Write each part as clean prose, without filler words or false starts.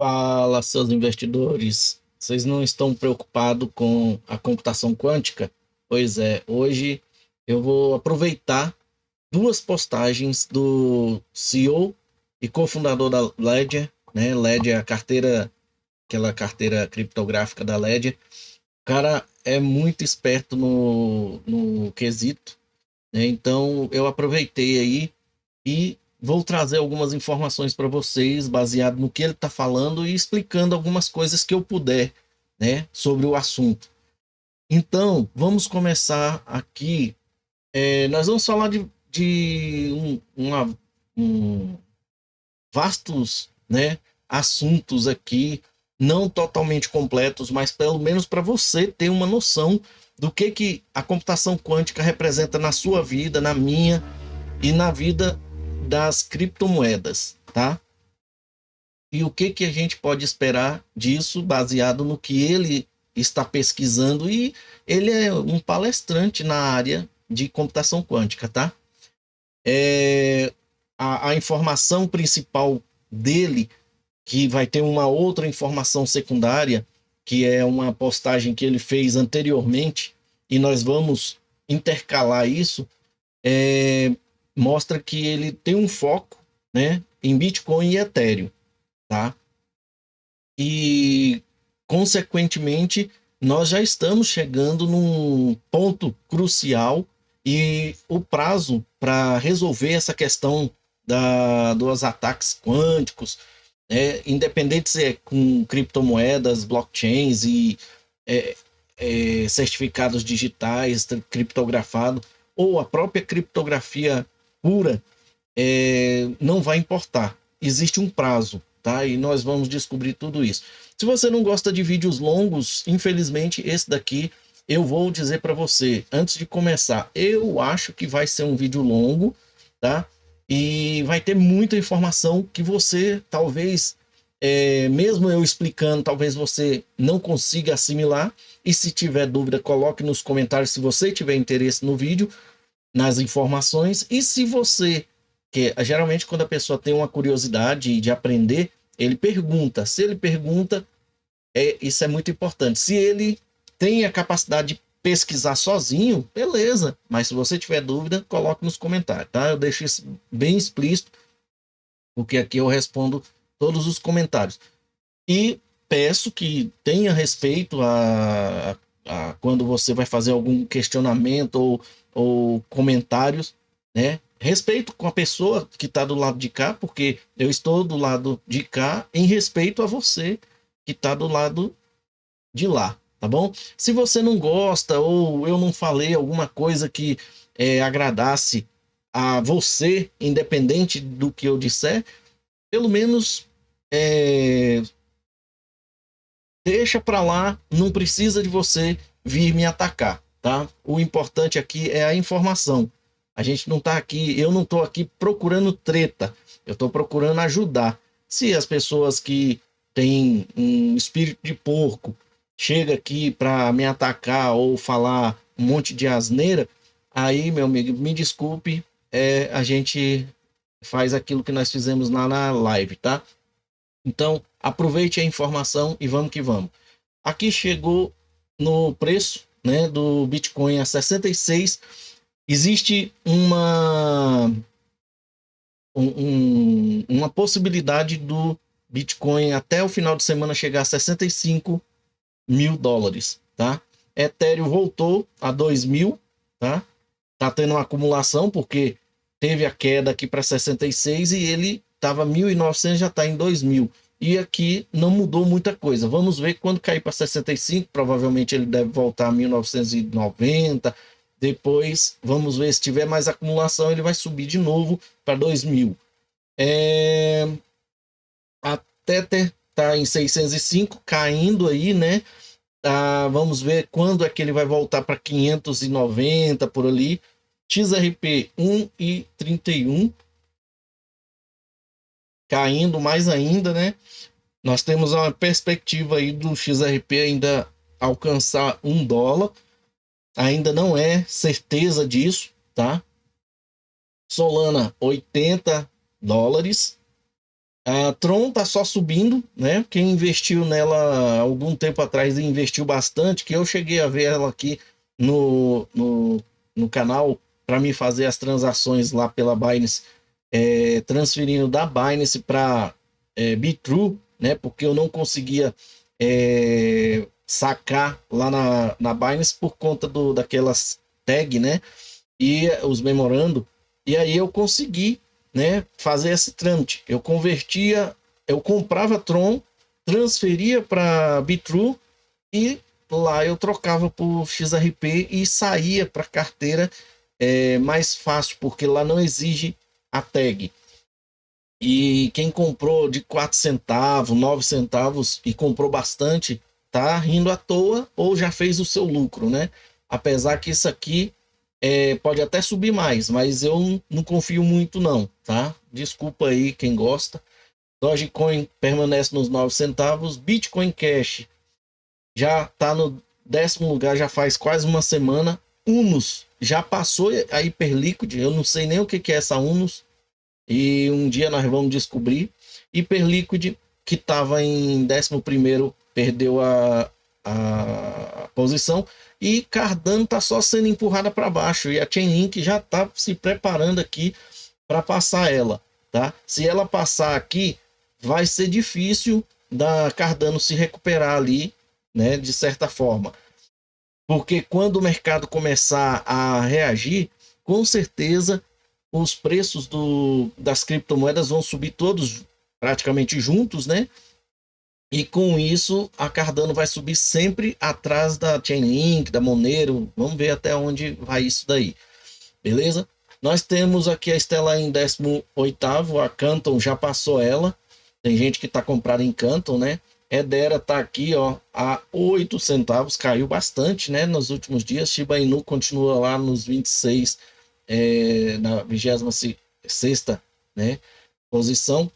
Fala, seus investidores. Vocês não estão preocupados com a computação quântica? Pois é, hoje eu vou aproveitar duas postagens do CEO e cofundador da Ledger, né? Ledger é a carteira, aquela carteira criptográfica da Ledger. O cara é muito esperto no quesito, né? Então eu aproveitei aí e vou trazer algumas informações para vocês, baseado no que ele está falando e explicando algumas coisas que eu puder, né, sobre o assunto. Então, vamos começar aqui. Nós vamos falar de um vastos, né, assuntos aqui, não totalmente completos, mas pelo menos para você ter uma noção do que a computação quântica representa na sua vida, na minha e na vida das criptomoedas, tá? E o que a gente pode esperar disso baseado no que ele está pesquisando, e ele é um palestrante na área de computação quântica, tá? É, a informação principal dele, que vai ter uma outra informação secundária, que é uma postagem que ele fez anteriormente, e nós vamos intercalar isso, mostra que ele tem um foco, né, em Bitcoin e Ethereum, tá? E, consequentemente, nós já estamos chegando num ponto crucial, e o prazo para resolver essa questão dos ataques quânticos, independente se é com criptomoedas, blockchains e é, certificados digitais, criptografado, ou a própria criptografia pura, não vai importar. Existe um prazo, tá? E nós vamos descobrir tudo isso. Se você não gosta de vídeos longos, infelizmente esse daqui eu vou dizer para você, antes de começar, eu acho que vai ser um vídeo longo, tá? E vai ter muita informação que você talvez, mesmo eu explicando, talvez você não consiga assimilar. E se tiver dúvida, coloque nos comentários se você tiver interesse no vídeo, nas informações. E se você, que geralmente quando a pessoa tem uma curiosidade de aprender, ele pergunta. Se ele pergunta, isso é muito importante. Se ele tem a capacidade de pesquisar sozinho, beleza. Mas se você tiver dúvida, coloque nos comentários, tá? Eu deixo isso bem explícito, porque aqui eu respondo todos os comentários. E peço que tenha respeito a quando você vai fazer algum questionamento ou comentários, né? Respeito com a pessoa que está do lado de cá, porque eu estou do lado de cá em respeito a você que está do lado de lá, tá bom? Se você não gosta ou eu não falei alguma coisa que agradasse a você, independente do que eu disser, pelo menos é, deixa para lá, não precisa de você vir me atacar, tá? O importante aqui é a informação. A gente não tá aqui, eu não tô aqui procurando treta, eu tô procurando ajudar. Se as pessoas que têm um espírito de porco chega aqui para me atacar ou falar um monte de asneira, aí, meu amigo, me desculpe, a gente faz aquilo que nós fizemos lá na live, tá? Então, aproveite a informação e vamos que vamos. Aqui chegou no preço, né, do Bitcoin a 66. Existe uma possibilidade do Bitcoin até o final de semana chegar a 65 mil dólares, tá? Ethereum voltou a 2.000, tá? Tá tendo uma acumulação porque teve a queda aqui para 66 e ele estava 1.900, já está em 2.000. E aqui não mudou muita coisa. Vamos ver quando cair para 65, provavelmente ele deve voltar a 1.990. Depois, vamos ver se tiver mais acumulação, ele vai subir de novo para 2.000. A Tether está em 605, caindo aí, né? Vamos ver quando é que ele vai voltar para 590 por ali. XRP 1,31, caindo mais ainda, né? Nós temos uma perspectiva aí do XRP ainda alcançar $1. Ainda não é certeza disso, tá? Solana, $80. A Tron tá só subindo, né? Quem investiu nela algum tempo atrás e investiu bastante, que eu cheguei a ver ela aqui no canal para me fazer as transações lá pela Binance, transferindo da Binance para Bitrue, né? Porque eu não conseguia sacar lá na Binance por conta daquelas tag, né? E os memorando. E aí eu consegui, né, fazer esse trâmite. Eu convertia, eu comprava Tron, transferia para Bitrue e lá eu trocava por XRP e saía para carteira mais fácil, porque lá não exige a tag. E quem comprou de 4 centavos, 9 centavos e comprou bastante, tá rindo à toa ou já fez o seu lucro, né? Apesar que isso aqui pode até subir mais, mas eu não confio muito não, tá? Desculpa aí quem gosta. Dogecoin permanece nos 9 centavos. Bitcoin Cash já tá no 10º lugar, já faz quase uma semana. Unos já passou a Hyperliquid, eu não sei nem o que é essa Unos. E um dia nós vamos descobrir. Hyperliquid, que estava em 11º, perdeu a posição. E Cardano está só sendo empurrada para baixo. E a Chainlink já está se preparando aqui para passar ela. Tá? Se ela passar aqui, vai ser difícil da Cardano se recuperar ali, né, de certa forma. Porque quando o mercado começar a reagir, com certeza os preços das criptomoedas vão subir todos praticamente juntos, né? E com isso a Cardano vai subir sempre atrás da Chainlink, da Monero. Vamos ver até onde vai isso daí. Beleza? Nós temos aqui a Stellar em 18º, a Canton já passou ela. Tem gente que está comprando em Canton, né? Hedera está aqui, ó, a 8 centavos, caiu bastante, né, nos últimos dias. Shiba Inu continua lá nos 26, na 26ª, né, posição.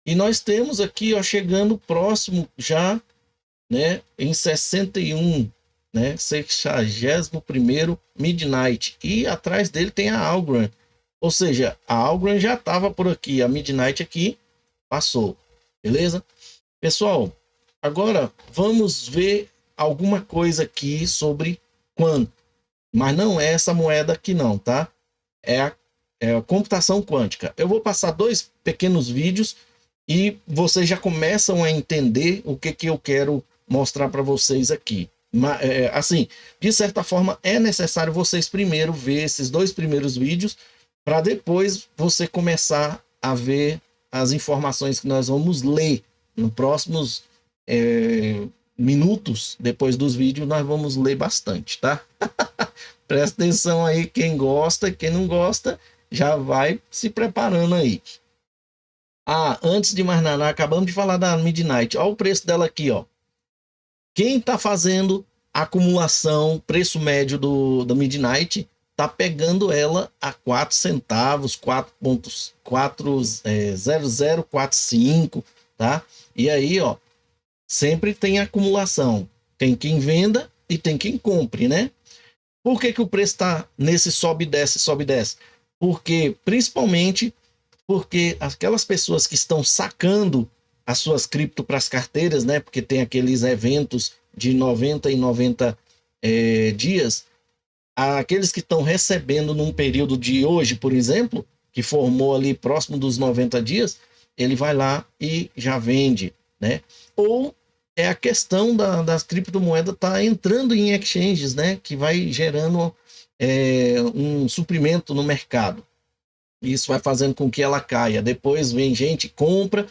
E nós temos aqui, ó, chegando próximo já, né, em 61, né, 61º Midnight. E atrás dele tem a Algorand. Ou seja, a Algorand já estava por aqui, a Midnight aqui passou. Beleza? Pessoal, agora vamos ver alguma coisa aqui sobre Quant. Mas não é essa moeda aqui não, tá? É a computação quântica. Eu vou passar 2 pequenos vídeos e vocês já começam a entender o que eu quero mostrar para vocês aqui. Mas, assim, de certa forma, é necessário vocês primeiro ver esses 2 primeiros vídeos para depois você começar a ver as informações que nós vamos ler nos próximos minutos. Depois dos vídeos nós vamos ler bastante, tá? Presta atenção aí, quem gosta, quem não gosta, já vai se preparando aí. Antes de mais nada, acabamos de falar da Midnight. Olha o preço dela aqui, ó. Quem está fazendo a acumulação, preço médio do Midnight, tá pegando ela a 4 centavos, 4,0045, tá? E aí, ó, sempre tem acumulação. Tem quem venda e tem quem compre, né? Por que o preço está nesse sobe e desce, sobe e desce? Principalmente porque aquelas pessoas que estão sacando as suas cripto para as carteiras, né? Porque tem aqueles eventos de 90 em 90 dias. Aqueles que estão recebendo num período de hoje, por exemplo, que formou ali próximo dos 90 dias, ele vai lá e já vende, né? Ou é a questão das criptomoedas tá entrando em exchanges, né? Que vai gerando um suprimento no mercado. Isso vai fazendo com que ela caia. Depois vem gente, compra,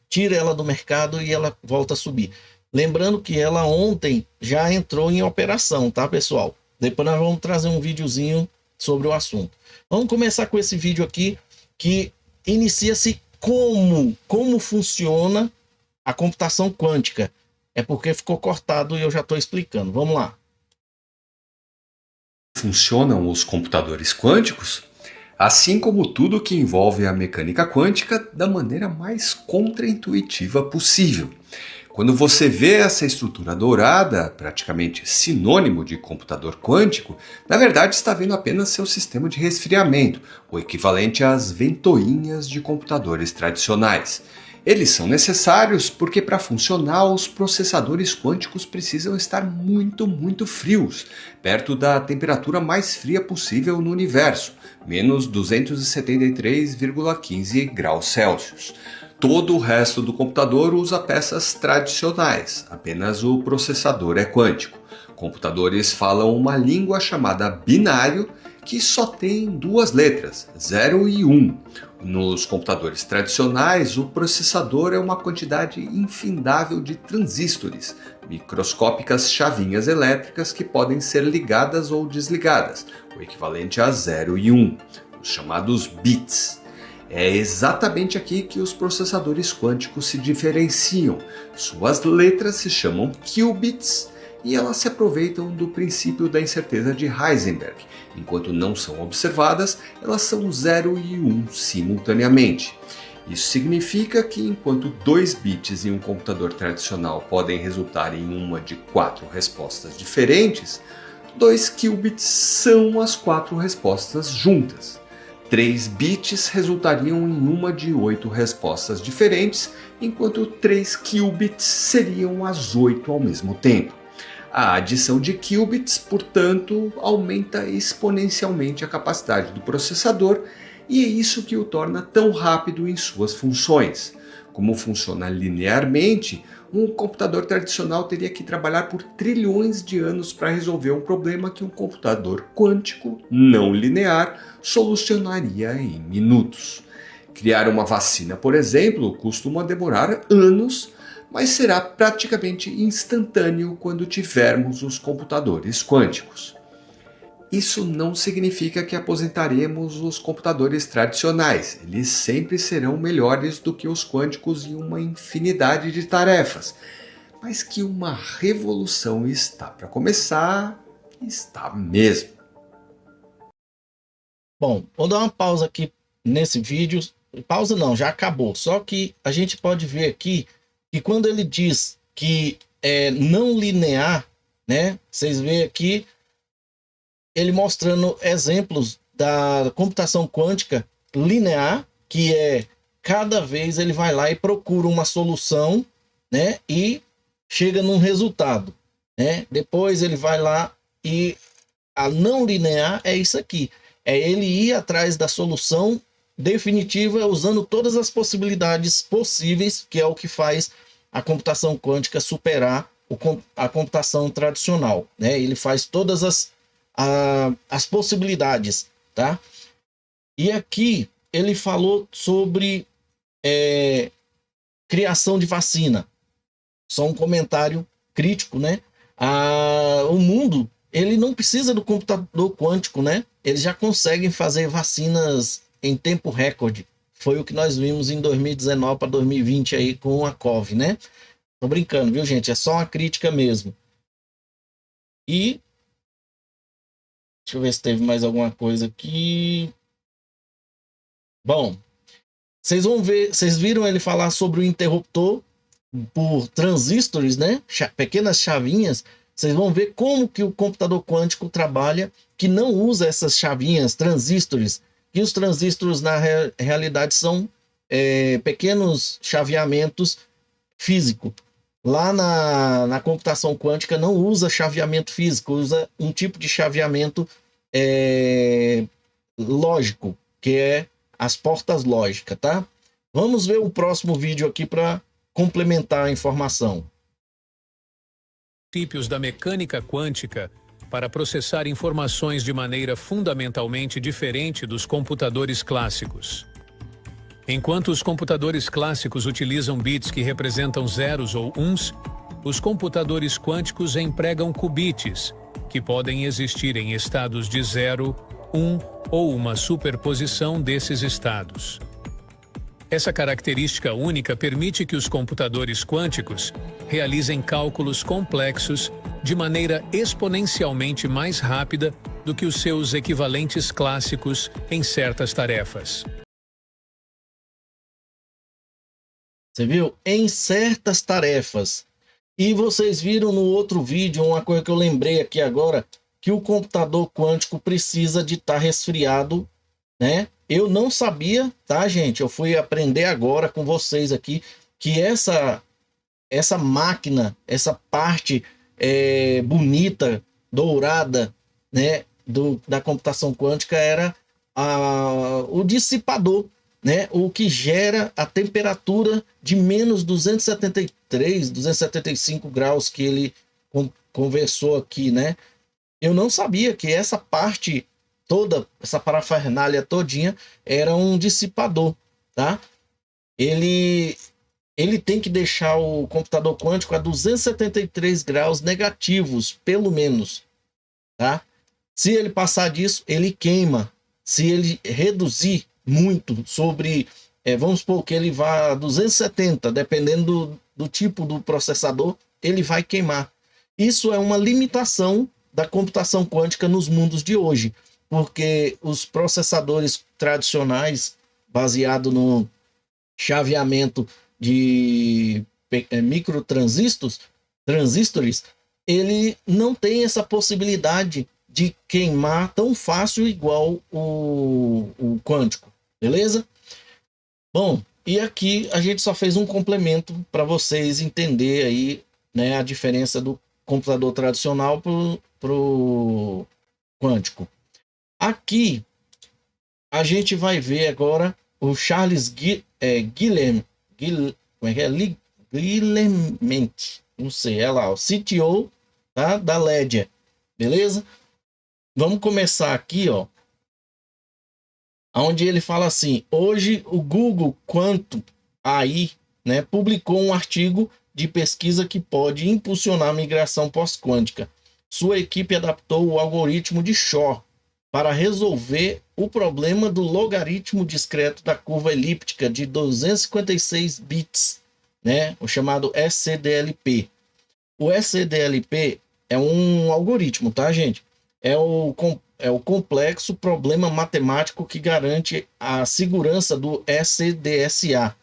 tira ela do mercado e ela volta a subir. Lembrando que ela ontem já entrou em operação, tá, pessoal? Depois nós vamos trazer um videozinho sobre o assunto. Vamos começar com esse vídeo aqui que inicia-se como funciona a computação quântica. É porque ficou cortado e eu já estou explicando. Vamos lá. Funcionam os computadores quânticos? Assim como tudo que envolve a mecânica quântica da maneira mais contraintuitiva possível. Quando você vê essa estrutura dourada, praticamente sinônimo de computador quântico, na verdade está vendo apenas seu sistema de resfriamento, o equivalente às ventoinhas de computadores tradicionais. Eles são necessários porque para funcionar os processadores quânticos precisam estar muito frios, perto da temperatura mais fria possível no universo, menos 273,15 graus Celsius. Todo o resto do computador usa peças tradicionais, apenas o processador é quântico. Computadores falam uma língua chamada binário, que só tem duas letras, 0 e 1. Nos computadores tradicionais, o processador é uma quantidade infindável de transistores, microscópicas chavinhas elétricas que podem ser ligadas ou desligadas, o equivalente a 0 e 1, os chamados bits. É exatamente aqui que os processadores quânticos se diferenciam. Suas letras se chamam qubits e elas se aproveitam do princípio da incerteza de Heisenberg. Enquanto não são observadas, elas são 0 e 1 simultaneamente. Isso significa que enquanto 2 bits em um computador tradicional podem resultar em uma de 4 respostas diferentes, 2 qubits são as 4 respostas juntas. 3 bits resultariam em uma de 8 respostas diferentes, enquanto 3 qubits seriam as 8 ao mesmo tempo. A adição de qubits, portanto, aumenta exponencialmente a capacidade do processador e é isso que o torna tão rápido em suas funções. Como funciona linearmente, um computador tradicional teria que trabalhar por trilhões de anos para resolver um problema que um computador quântico não linear solucionaria em minutos. Criar uma vacina, por exemplo, costuma demorar anos, mas será praticamente instantâneo quando tivermos os computadores quânticos. Isso não significa que aposentaremos os computadores tradicionais. Eles sempre serão melhores do que os quânticos em uma infinidade de tarefas. Mas que uma revolução está para começar, está mesmo. Bom, vou dar uma pausa aqui nesse vídeo. Pausa não, já acabou. Só que a gente pode ver aqui que quando ele diz que é não linear, né? Vocês veem aqui ele mostrando exemplos da computação quântica linear, que é cada vez ele vai lá e procura uma solução, né? E chega num resultado, né? Depois ele vai lá e a não linear é isso aqui. É ele ir atrás da solução definitiva usando todas as possibilidades possíveis, que é o que faz a computação quântica superar a computação tradicional, né? Ele faz todas as possibilidades, tá? E aqui ele falou sobre criação de vacina. Só um comentário crítico, né? O mundo, ele não precisa do computador quântico, né? Eles já conseguem fazer vacinas em tempo recorde. Foi o que nós vimos em 2019 para 2020 aí com a COVID, né? Tô brincando, viu, gente? É só uma crítica mesmo. E deixa eu ver se teve mais alguma coisa aqui. Bom, vocês vão ver, vocês viram ele falar sobre o interruptor por transistores, né? Pequenas chavinhas. Vocês vão ver como que o computador quântico trabalha, que não usa essas chavinhas, transistores, que os transistores na realidade são pequenos chaveamentos físicos. Lá na computação quântica não usa chaveamento físico, usa um tipo de chaveamento lógico, que é as portas lógicas, tá? Vamos ver o próximo vídeo aqui para complementar a informação. Princípios da mecânica quântica para processar informações de maneira fundamentalmente diferente dos computadores clássicos. Enquanto os computadores clássicos utilizam bits que representam zeros ou uns, os computadores quânticos empregam qubits, que podem existir em estados de 0, 1 ou uma superposição desses estados. Essa característica única permite que os computadores quânticos realizem cálculos complexos de maneira exponencialmente mais rápida do que os seus equivalentes clássicos em certas tarefas. Você viu? Em certas tarefas. E vocês viram no outro vídeo, uma coisa que eu lembrei aqui agora, que o computador quântico precisa de estar resfriado, né? Eu não sabia, tá, gente? Eu fui aprender agora com vocês aqui que essa máquina, essa parte bonita, dourada, né, da computação quântica era o dissipador, né, o que gera a temperatura de menos 273, 275 graus que ele conversou aqui, né? Eu não sabia que essa parte toda, essa parafernália todinha era um dissipador, tá? Ele ele tem que deixar o computador quântico a 273 graus negativos, pelo menos, tá? Se ele passar disso, ele queima. Se ele reduzir muito sobre, vamos supor que ele vá a 270, dependendo do tipo do processador, ele vai queimar. Isso é uma limitação da computação quântica nos mundos de hoje, porque os processadores tradicionais, baseado no chaveamento de transistores, ele não tem essa possibilidade de queimar tão fácil igual o quântico, beleza? Bom, e aqui a gente só fez um complemento para vocês entenderem aí, né, a diferença do computador tradicional pro quântico. Aqui a gente vai ver agora o Charles Guilherme, como é que é? Guilherme, não sei, é lá, o CTO, tá? Da Ledger, beleza? Vamos começar aqui, ó, onde ele fala assim: hoje o Google Quantum AI, né, publicou um artigo de pesquisa que pode impulsionar a migração pós-quântica. Sua equipe adaptou o algoritmo de Shor para resolver o problema do logaritmo discreto da curva elíptica de 256 bits, né, o chamado SCDLP. O SCDLP é um algoritmo, tá, gente? É o complexo problema matemático que garante a segurança do SDSA.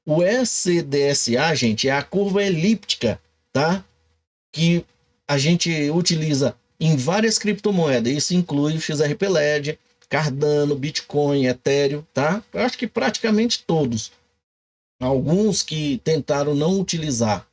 O SDSA, gente, é a curva elíptica, tá? Que a gente utiliza em várias criptomoedas. Isso inclui o XRP Ledger, Cardano, Bitcoin, Ethereum, tá? Eu acho que praticamente todos. Alguns que tentaram não utilizar.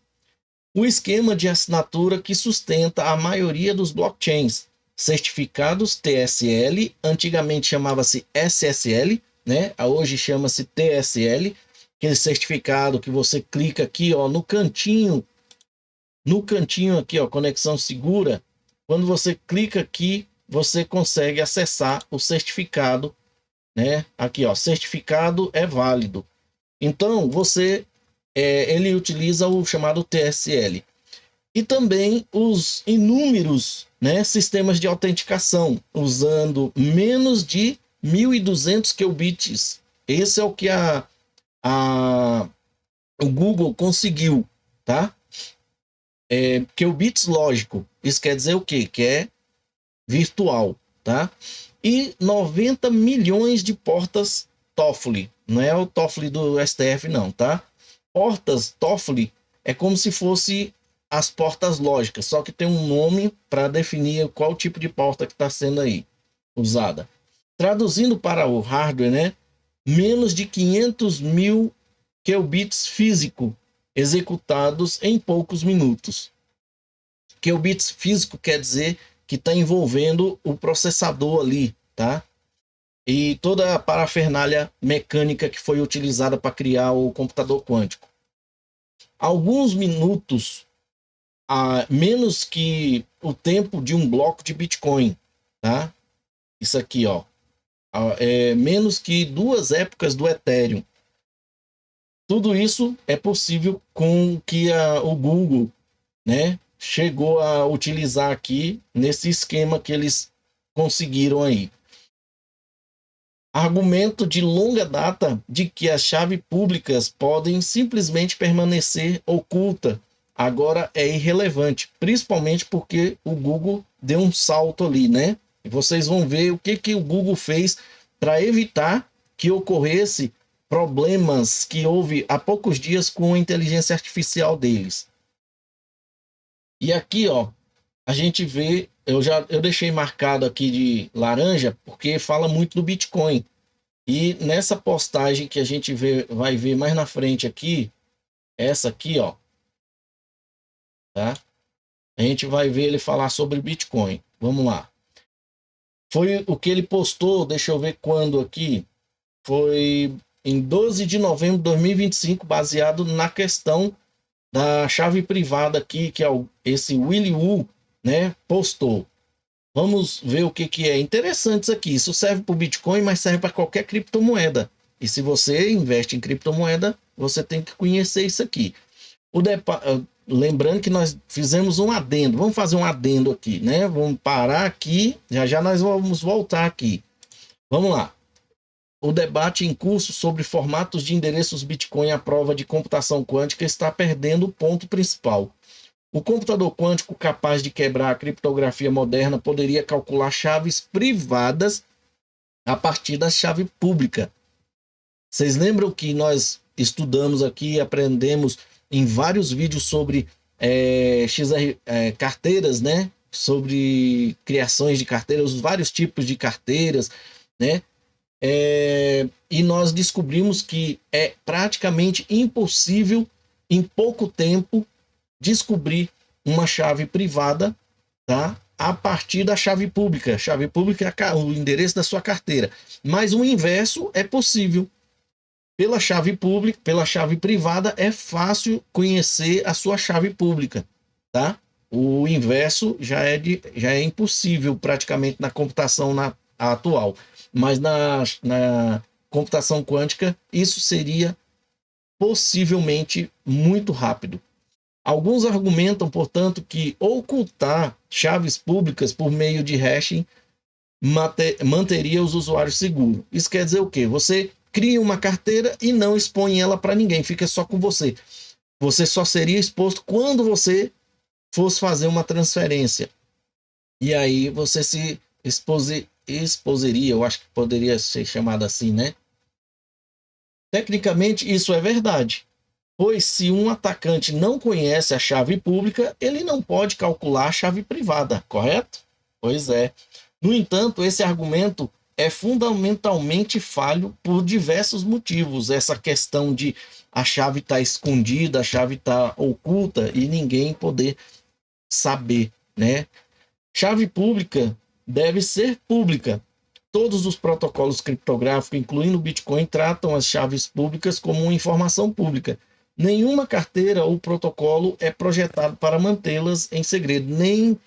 O esquema de assinatura que sustenta a maioria dos blockchains. Certificados TSL, antigamente chamava-se SSL, né? Hoje chama-se TSL, aquele certificado que você clica aqui, ó, no cantinho aqui, ó, conexão segura. Quando você clica aqui, você consegue acessar o certificado, né? Aqui, ó, certificado é válido. Então, ele utiliza o chamado TSL. E também os inúmeros, né, sistemas de autenticação, usando menos de 1.200 qubits. Esse é o que o Google conseguiu, tá? Qubits lógico. Isso quer dizer o quê? Que é virtual, tá? E 90 milhões de portas Toffoli. Não é o Toffoli do STF, não, tá? Portas Toffoli é como se fosse as portas lógicas, só que tem um nome para definir qual tipo de porta que está sendo aí usada. Traduzindo para o hardware, né? Menos de 500 mil qubits físico executados em poucos minutos. Qubits físico quer dizer que está envolvendo o processador ali, tá? E toda a parafernália mecânica que foi utilizada para criar o computador quântico. Alguns minutos a menos que o tempo de um bloco de Bitcoin, tá? Isso aqui, ó, é menos que 2 épocas do Ethereum. Tudo isso é possível com que o Google, né, chegou a utilizar aqui nesse esquema que eles conseguiram aí. Argumento de longa data de que as chaves públicas podem simplesmente permanecer ocultas agora é irrelevante, principalmente porque o Google deu um salto ali, né? E vocês vão ver o que o Google fez para evitar que ocorresse problemas que houve há poucos dias com a inteligência artificial deles. E aqui, ó, a gente vê, eu deixei marcado aqui de laranja porque fala muito do Bitcoin. E nessa postagem que a gente vai ver mais na frente aqui, essa aqui, ó, tá? A gente vai ver ele falar sobre Bitcoin. Vamos lá. Foi o que ele postou, deixa eu ver quando aqui. Foi em 12 de novembro de 2025, baseado na questão da chave privada aqui, que é esse Willy Woo, né, postou. Vamos ver o que é interessante isso aqui. Isso serve para o Bitcoin, mas serve para qualquer criptomoeda. E se você investe em criptomoeda, você tem que conhecer isso aqui. Lembrando que nós fizemos um adendo. Vamos fazer um adendo aqui, né? Vamos parar aqui. Já nós vamos voltar aqui. Vamos lá. O debate em curso sobre formatos de endereços Bitcoin à prova de computação quântica está perdendo o ponto principal. O computador quântico capaz de quebrar a criptografia moderna poderia calcular chaves privadas a partir da chave pública. Vocês lembram que nós estudamos aqui, aprendemos em vários vídeos sobre carteiras, né? Sobre criações de carteiras, os vários tipos de carteiras, né? E nós descobrimos que é praticamente impossível, em pouco tempo, descobrir uma chave privada, tá? A partir da chave pública. Chave pública é o endereço da sua carteira. Mas o inverso é possível. Pela chave pública, pela chave privada, é fácil conhecer a sua chave pública, tá? O inverso já é impossível praticamente na computação atual. Mas na computação quântica, isso seria possivelmente muito rápido. Alguns argumentam, portanto, que ocultar chaves públicas por meio de hashing manteria os usuários seguros. Isso quer dizer o quê? Você cria uma carteira e não expõe ela para ninguém, fica só com você. Você só seria exposto quando você fosse fazer uma transferência. E aí você se exposeria, eu acho que poderia ser chamado assim, né? Tecnicamente, isso é verdade. Pois se um atacante não conhece a chave pública, ele não pode calcular a chave privada, correto? Pois é. No entanto, esse argumento é fundamentalmente falho por diversos motivos. Essa questão de a chave estar escondida, a chave estar oculta e ninguém poder saber, né? Chave pública deve ser pública. Todos os protocolos criptográficos, incluindo o Bitcoin, tratam as chaves públicas como uma informação pública. Nenhuma carteira ou protocolo é projetado para mantê-las em segredo. Nem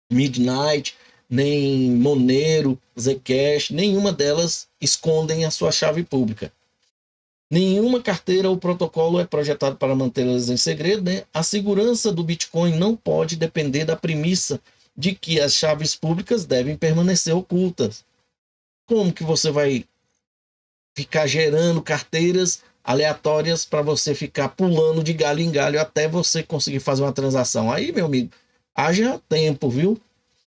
Midnight, nem Monero, Zcash, nenhuma delas escondem a sua chave pública. Nenhuma carteira ou protocolo é projetado para mantê-las em segredo, né? A segurança do Bitcoin não pode depender da premissa de que as chaves públicas devem permanecer ocultas. Como que você vai ficar gerando carteiras aleatórias para você ficar pulando de galho em galho até você conseguir fazer uma transação? Aí, meu amigo, haja tempo, viu?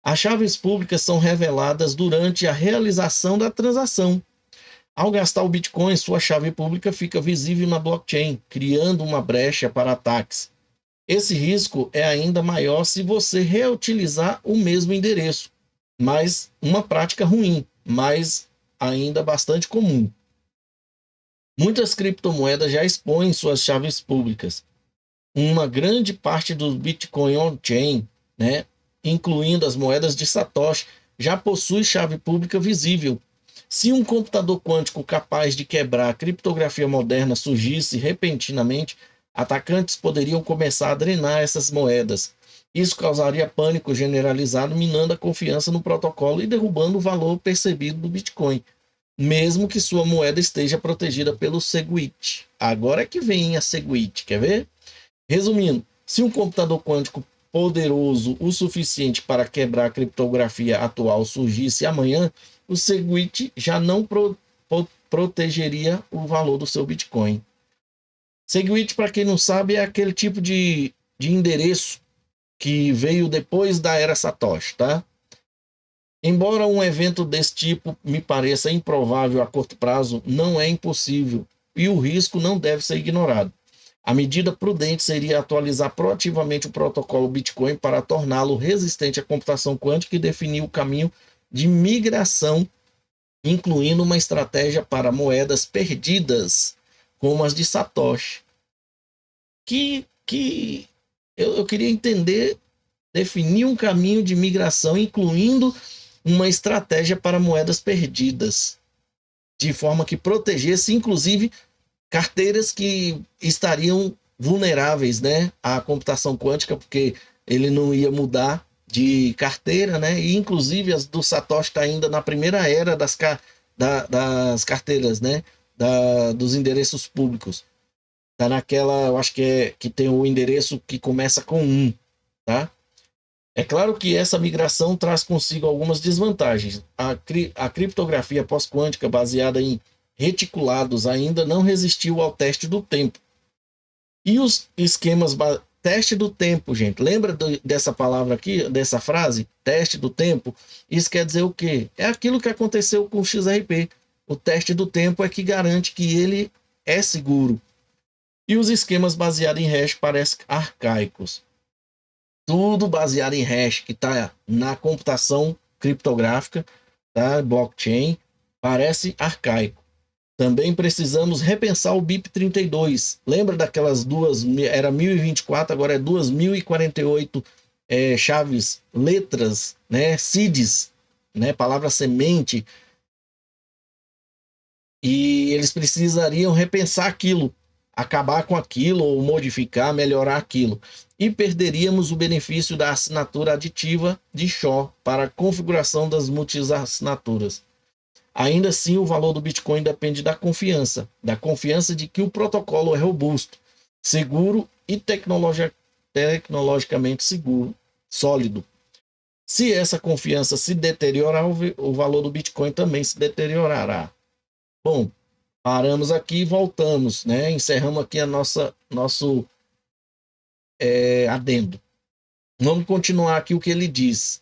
As chaves públicas são reveladas durante a realização da transação. Ao gastar o Bitcoin, sua chave pública fica visível na blockchain, criando uma brecha para ataques. Esse risco é ainda maior se você reutilizar o mesmo endereço, mas uma prática ruim, mas ainda bastante comum. Muitas criptomoedas já expõem suas chaves públicas. Uma grande parte do Bitcoin on-chain, né, incluindo as moedas de Satoshi, já possui chave pública visível. Se um computador quântico capaz de quebrar a criptografia moderna surgisse repentinamente, atacantes poderiam começar a drenar essas moedas. Isso causaria pânico generalizado, minando a confiança no protocolo e derrubando o valor percebido do Bitcoin, mesmo que sua moeda esteja protegida pelo SegWit. Agora é que vem a SegWit, quer ver? Resumindo, se um computador quântico poderoso o suficiente para quebrar a criptografia atual surgisse amanhã, o SegWit já não protegeria o valor do seu Bitcoin. SegWit, para quem não sabe, é aquele tipo de endereço que veio depois da era Satoshi, tá? Embora um evento desse tipo me pareça improvável a curto prazo, não é impossível e o risco não deve ser ignorado. A medida prudente seria atualizar proativamente o protocolo Bitcoin para torná-lo resistente à computação quântica e definir o caminho de migração incluindo uma estratégia para moedas perdidas, como as de Satoshi. Eu queria entender, definir um caminho de migração, incluindo uma estratégia para moedas perdidas, de forma que protegesse, inclusive, carteiras que estariam vulneráveis, né, à computação quântica, porque ele não ia mudar de carteira, né? E inclusive as do Satoshi está ainda na primeira era das carteiras, né? Dos endereços públicos. Tá naquela, eu acho que tem o endereço que começa com 1, tá? É claro que essa migração traz consigo algumas desvantagens. A criptografia pós-quântica baseada em reticulados ainda não resistiu ao teste do tempo. E os esquemas teste do tempo, gente. Lembra dessa palavra aqui, dessa frase? Teste do tempo. Isso quer dizer o quê? É aquilo que aconteceu com o XRP. O teste do tempo é que garante que ele é seguro. E os esquemas baseados em hash parecem arcaicos. Tudo baseado em hash, que está na computação criptográfica, tá? Blockchain, parece arcaico. Também precisamos repensar o BIP32. Lembra daquelas duas, era 1024, agora é 2048 chaves, letras, né? Seeds, né? Palavra semente. E eles precisariam repensar aquilo, acabar com aquilo, ou modificar, melhorar aquilo. E perderíamos o benefício da assinatura aditiva de Shaw para a configuração das multi-assinaturas. Ainda assim, o valor do Bitcoin depende da confiança de que o protocolo é robusto, seguro e tecnologicamente seguro, sólido. Se essa confiança se deteriorar, o valor do Bitcoin também se deteriorará. Bom, paramos aqui e voltamos, né? Encerramos aqui nosso adendo. Vamos continuar aqui o que ele diz.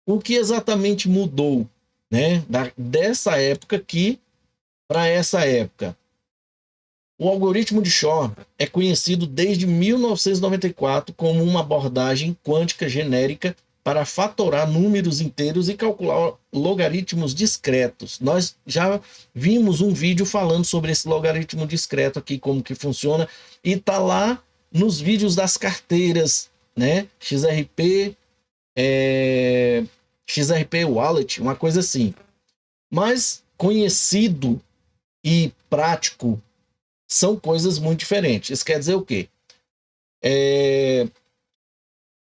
O que exatamente mudou, né, dessa época aqui para essa época? O algoritmo de Shor é conhecido desde 1994 como uma abordagem quântica genérica para fatorar números inteiros e calcular logaritmos discretos. Nós já vimos um vídeo falando sobre esse logaritmo discreto aqui, como que funciona, e está lá nos vídeos das carteiras, né? XRP Wallet, uma coisa assim. Mas conhecido e prático são coisas muito diferentes. Isso quer dizer o quê?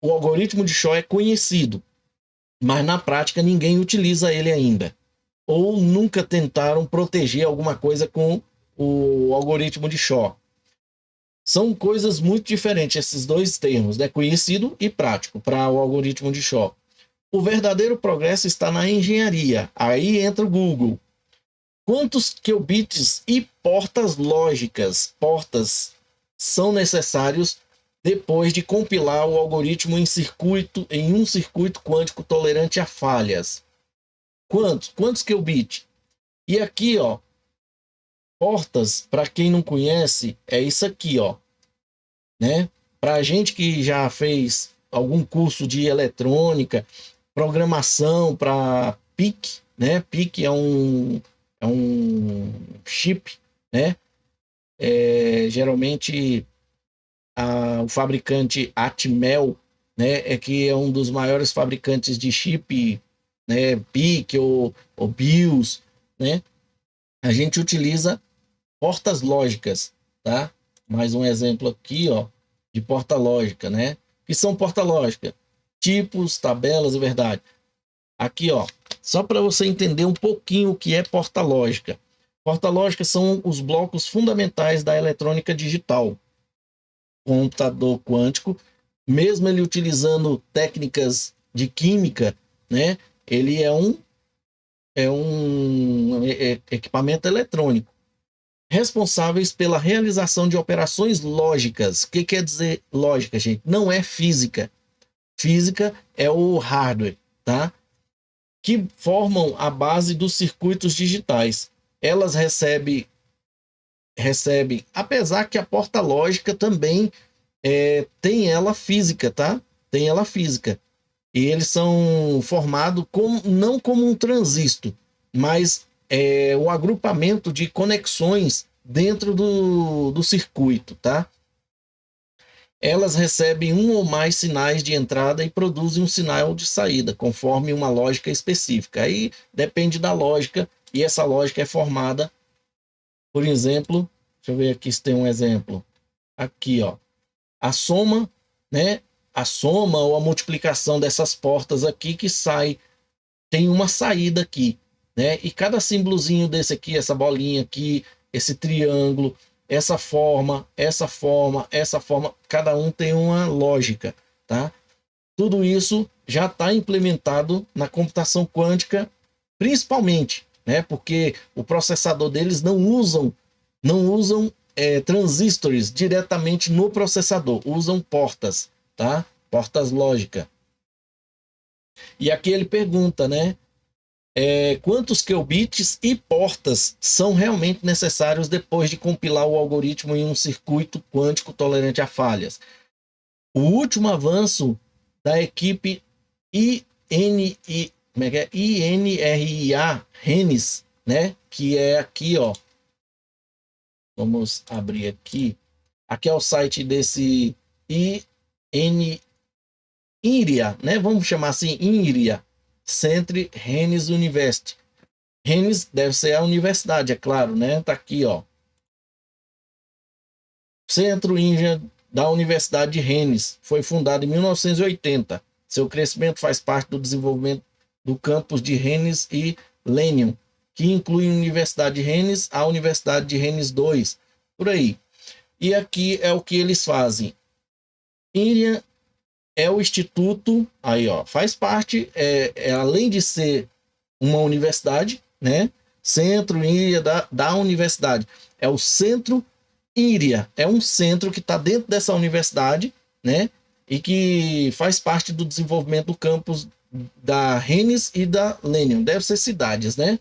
O algoritmo de Shaw é conhecido, mas na prática ninguém utiliza ele ainda. Ou nunca tentaram proteger alguma coisa com o algoritmo de Shaw. São coisas muito diferentes esses dois termos, né? Conhecido e prático para o algoritmo de Shaw. O verdadeiro progresso está na engenharia. Aí entra o Google. Quantos qubits e portas lógicas, são necessários depois de compilar o algoritmo em um circuito quântico tolerante a falhas? Quantos qubits? E aqui, ó, portas, para quem não conhece, é isso aqui, ó, né? Para a gente que já fez algum curso de eletrônica, programação para PIC, né? PIC é um chip, né? Geralmente o fabricante Atmel, né? Que é um dos maiores fabricantes de chip, né? PIC ou BIOS, né? A gente utiliza portas lógicas, tá? Mais um exemplo aqui, ó, de porta lógica, né? O que são porta lógica? Tipos, tabelas e verdade. Aqui, ó, só para você entender um pouquinho o que é porta lógica. Porta lógica são os blocos fundamentais da eletrônica digital. Computador quântico, mesmo ele utilizando técnicas de química, né? Ele é um equipamento eletrônico responsáveis pela realização de operações lógicas. O que quer dizer lógica, gente? Não é física. Física é o hardware, tá? Que formam a base dos circuitos digitais. Elas recebem, apesar que a porta lógica também tem ela física, tá? Tem ela física. E eles são formados não como um transistor, mas o agrupamento de conexões dentro do circuito, tá? Elas recebem um ou mais sinais de entrada e produzem um sinal de saída, conforme uma lógica específica. Aí depende da lógica, e essa lógica é formada, por exemplo, deixa eu ver aqui se tem um exemplo. Aqui, ó, a soma, né? A soma ou a multiplicação dessas portas aqui que sai, tem uma saída aqui, né? E cada símbolozinho desse aqui, essa bolinha aqui, esse triângulo, essa forma, cada um tem uma lógica, tá? Tudo isso já está implementado na computação quântica, principalmente, né? Porque o processador deles não usam transistores diretamente no processador, usam portas, tá? Portas lógica. E aqui ele pergunta, né? Quantos qubits e portas são realmente necessários depois de compilar o algoritmo em um circuito quântico tolerante a falhas? O último avanço da equipe INRIA Rennes, né? Que é aqui, ó. Vamos abrir aqui. Aqui é o site desse INRIA, né? Vamos chamar assim, INRIA. Centre Rennes University. Rennes deve ser a universidade, é claro, né? Tá aqui, ó. Centro INRIA da Universidade de Rennes. Foi fundado em 1980. Seu crescimento faz parte do desenvolvimento do campus de Rennes e Lenium, que inclui a Universidade de Rennes, a Universidade de Rennes 2, por aí. E aqui é o que eles fazem. INRIA é o instituto, aí ó, faz parte, além de ser uma universidade, né? Centro INRIA da universidade. É o Centro INRIA, é um centro que está dentro dessa universidade, né? E que faz parte do desenvolvimento do campus da Rennes e da Lenium. Deve ser cidades, né?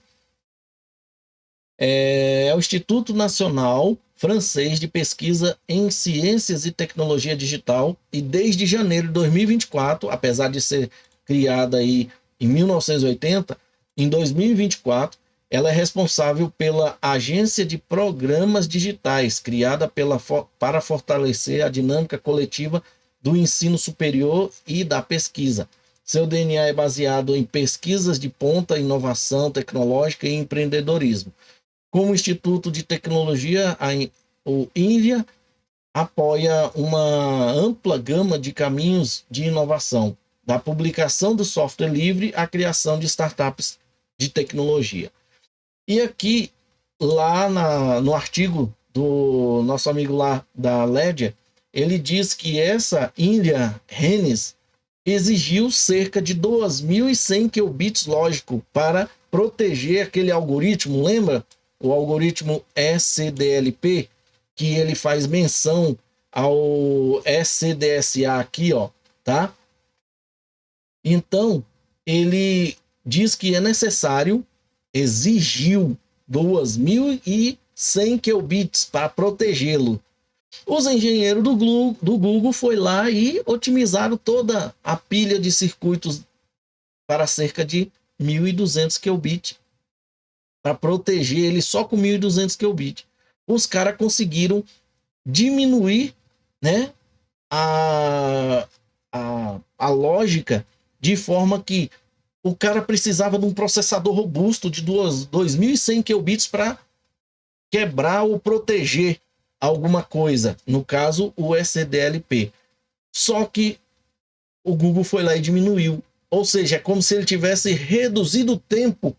É o Instituto Nacional Francês de Pesquisa em Ciências e Tecnologia Digital, e desde janeiro de 2024, apesar de ser criada aí em 1980, em 2024, ela é responsável pela Agência de Programas Digitais, criada para fortalecer a dinâmica coletiva do ensino superior e da pesquisa. Seu DNA é baseado em pesquisas de ponta, inovação tecnológica e empreendedorismo. Como Instituto de Tecnologia, o INRIA apoia uma ampla gama de caminhos de inovação, da publicação do software livre à criação de startups de tecnologia. E aqui, lá no artigo do nosso amigo lá da Ledger, ele diz que essa INRIA Rennes exigiu cerca de 2.100 qubits lógico para proteger aquele algoritmo, lembra? O algoritmo SDLP, que ele faz menção ao SDSA aqui, ó, tá? Então, ele diz que é necessário, exigiu 2.100 qubits para protegê-lo. Os engenheiros do Google foi lá e otimizaram toda a pilha de circuitos para cerca de 1.200 qubits, para proteger ele só com 1.200 qubits. Os caras conseguiram diminuir, né, a lógica, de forma que o cara precisava de um processador robusto de 2.100 qubits para quebrar ou proteger alguma coisa, no caso o SDLP. Só que o Google foi lá e diminuiu. Ou seja, é como se ele tivesse reduzido o tempo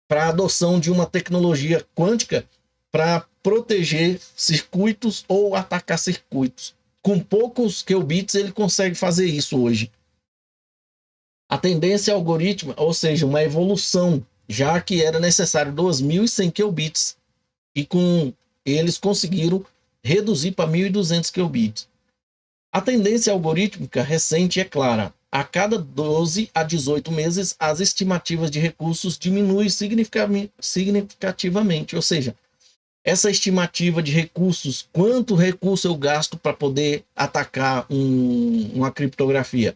para a adoção de uma tecnologia quântica para proteger circuitos ou atacar circuitos. Com poucos qubits ele consegue fazer isso hoje. A tendência algorítmica, ou seja, uma evolução, já que era necessário 2.100 qubits, e com eles conseguiram reduzir para 1.200 qubits. A tendência algorítmica recente é clara. A cada 12 a 18 meses, as estimativas de recursos diminuem significativamente. Ou seja, essa estimativa de recursos, quanto recurso eu gasto para poder atacar uma criptografia?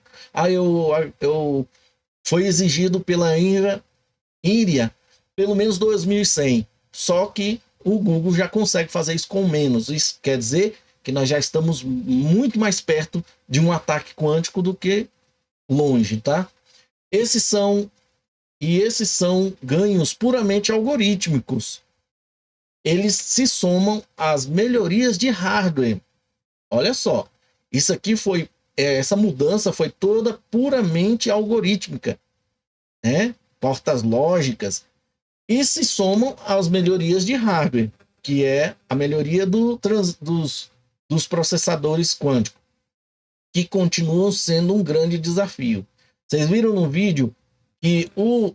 Foi exigido pela INRIA pelo menos 2100. Só que o Google já consegue fazer isso com menos. Isso quer dizer que nós já estamos muito mais perto de um ataque quântico do que longe, tá? Esses são ganhos puramente algorítmicos. Eles se somam às melhorias de hardware. Olha só, isso aqui foi, essa mudança foi toda puramente algorítmica, né? Portas lógicas, e se somam às melhorias de hardware, que é a melhoria dos processadores quânticos, que continuam sendo um grande desafio. Vocês viram no vídeo que o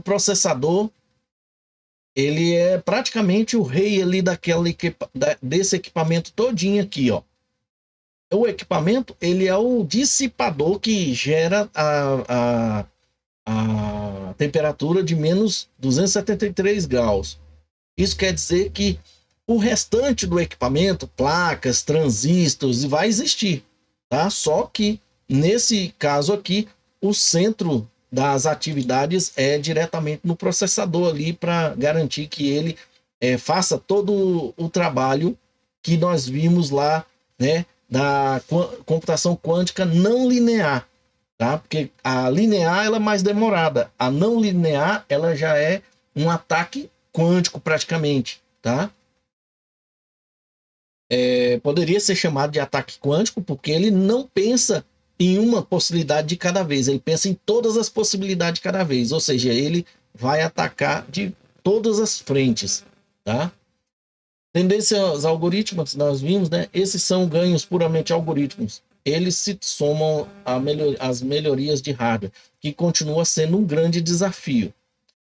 processador, ele é praticamente o rei ali desse equipamento todinho aqui, ó. O equipamento, ele é o dissipador que gera a temperatura de menos 273 graus. Isso quer dizer que o restante do equipamento, placas, transistores, vai existir, tá? Só que, nesse caso aqui, o centro das atividades é diretamente no processador ali, para garantir que ele faça todo o trabalho que nós vimos lá, né, da computação quântica não linear, tá? Porque a linear ela é mais demorada, a não linear ela já é um ataque quântico praticamente, tá? Poderia ser chamado de ataque quântico porque ele não pensa em uma possibilidade de cada vez, ele pensa em todas as possibilidades de cada vez, ou seja, ele vai atacar de todas as frentes, tá? Tendência aos algoritmos, nós vimos, né? Esses são ganhos puramente algorítmicos. Eles se somam às melhorias de hardware, que continua sendo um grande desafio.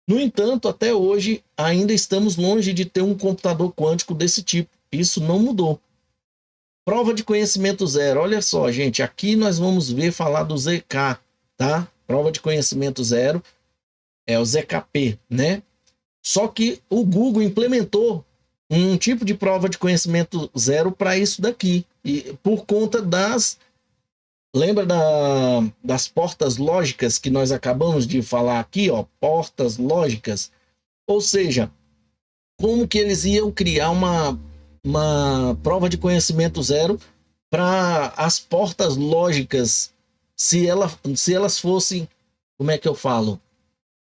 No entanto, até hoje, ainda estamos longe de ter um computador quântico desse tipo. Isso não mudou. Prova de conhecimento zero. Olha só, gente, aqui nós vamos ver falar do ZK, tá? Prova de conhecimento zero é o ZKP, né? Só que o Google implementou um tipo de prova de conhecimento zero para isso daqui. E por conta lembra das portas lógicas que nós acabamos de falar aqui, ó, portas lógicas? Ou seja, como que eles iam criar uma prova de conhecimento zero para as portas lógicas, se elas fossem, como é que eu falo?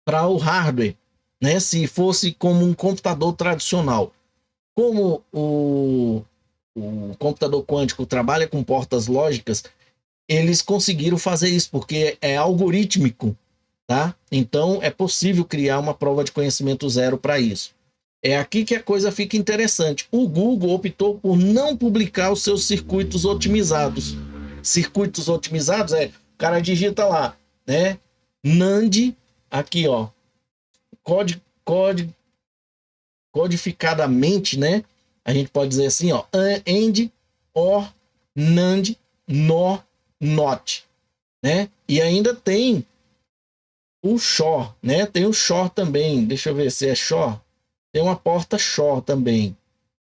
Para o hardware, né? Se fosse como um computador tradicional. Como o computador quântico trabalha com portas lógicas, eles conseguiram fazer isso, porque é algorítmico, tá? Então, é possível criar uma prova de conhecimento zero para isso. É aqui que a coisa fica interessante. O Google optou por não publicar os seus circuitos otimizados. Circuitos otimizados o cara digita lá, né? NAND, aqui, ó, codificadamente, né? A gente pode dizer assim, ó, AND, OR, NAND, NOR, NOT, né? E ainda tem o SHOR, né? Tem o SHOR também. Deixa eu ver se é SHOR. Tem uma porta SHOR também.